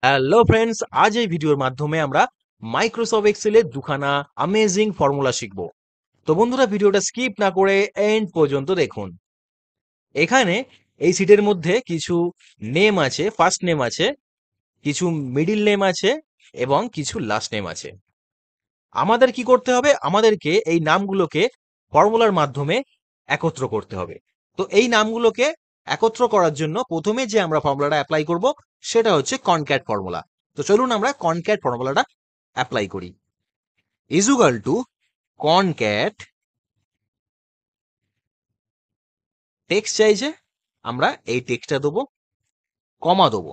Hello friends, আজ এই ভিডিওর মাধ্যমে আমরা মাইক্রোসফট এক্সেলের দুখানা অ্যামেজিং ফর্মুলা শিখব। তো বন্ধুরা, ভিডিওটা স্কিপ না করে এন্ড পর্যন্ত দেখুন। এখানে এই শীটের মধ্যে কিছু নেম আছে, ফার্স্ট নেম আছে, কিছু মিডিল নেম আছে এবং কিছু লাস্ট নেম আছে। আমাদের কি করতে হবে? আমাদেরকে এই নামগুলোকে ফর্মুলার মাধ্যমে একত্র করতে হবে। তো এই নামগুলোকে একত্র করার জন্য প্রথমে যে আমরা ফর্মুলাটা অ্যাপ্লাই করব সেটা হচ্ছে কনক্যাট ফর্মুলা। তো চলুন আমরা কনক্যাট ফর্মুলাটা অ্যাপ্লাই করি। ইজুগাল টু কনক্যাট, টেক্সট চাইছে, আমরা এই টেক্সটটা দেবো, কমা দেবো,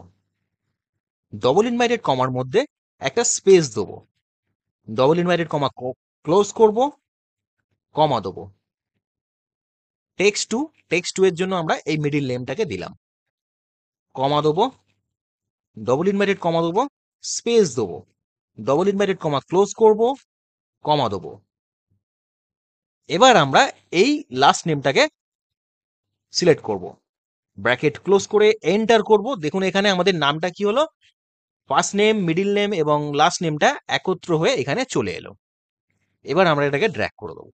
ডবল ইনভাইটেড কমার মধ্যে একটা স্পেস দেবো, ডবল ইনভাইটেড কমা ক্লোজ করব, কমা দেবো, টেক্সট টু এর জন্য আমরা এই মিডিল নেমটাকে দিলাম, কমা দেবো, ডবল ইনভার্টেড কমা দেবো, স্পেস দেবো, ডবল ইনভার্টেড কমা ক্লোজ করব, কমা দেবো। এবার আমরা এই লাস্ট নেমটাকে সিলেক্ট করব, ব্র্যাকেট ক্লোজ করে এন্টার করব। দেখুন এখানে আমাদের নামটা কি হলো, ফার্স্ট নেম, মিডিল নেম এবং লাস্ট নেমটা একত্র হয়ে এখানে চলে এলো। এবার আমরা এটাকে ড্র্যাগ করে দেবো,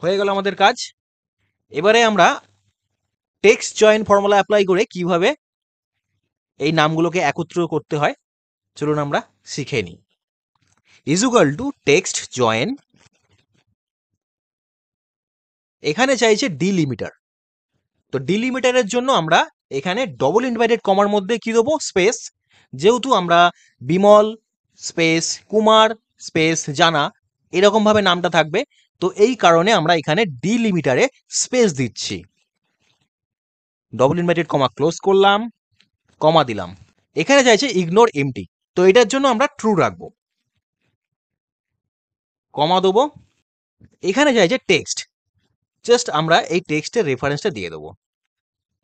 হয়ে গেল আমাদের কাজ। এবারে আমরা টেক্সট জয়েন ফর্মুলা অ্যাপ্লাই করে কিভাবে এই নামগুলোকে একত্র করতে হয় চলুন আমরা শিখে নিই। ইজুগাল টু টেক্সট জয়েন, এখানে চাইছে ডিলিমিটার। তো ডিলিমিটারের জন্য আমরা এখানে ডবল ইনভার্টেড কমার মধ্যে কি দেবো, স্পেস। যেহেতু আমরা বিমল স্পেস কুমার স্পেস জানা এরকম ভাবে নামটা থাকবে, তো এই কারণে আমরা এখানে ডিলিমিটারে স্পেস দিচ্ছি। ডবল ইনভার্টেড কমা ক্লোজ করলাম, কমা দিলাম। এখানে চাইছে ইগনোর এমটি, তো এটার জন্য আমরা ট্রু রাখবো, কমা দেবো। এখানে চাইছে টেক্সট, জাস্ট আমরা এই টেক্সটের রেফারেন্সটা দিয়ে দেবো,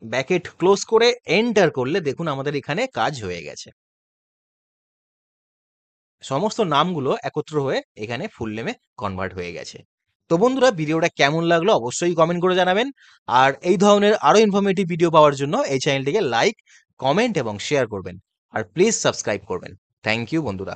ব্র্যাকেট ক্লোজ করে এন্টার করলে দেখুন আমাদের এখানে কাজ হয়ে গেছে। সমস্ত নামগুলো একত্র হয়ে এখানে ফুল নেমে কনভার্ট হয়ে গেছে। তো বন্ধুরা, ভিডিওটা কেমন লাগলো অবশ্যই কমেন্ট করে জানাবেন। আর এই ধরনের আরো ইনফরমেটিভ ভিডিও পাওয়ার জন্য এই চ্যানেলটিকে লাইক, কমেন্ট এবং শেয়ার করবেন। আর প্লিজ সাবস্ক্রাইব করবেন। থ্যাংক ইউ বন্ধুরা।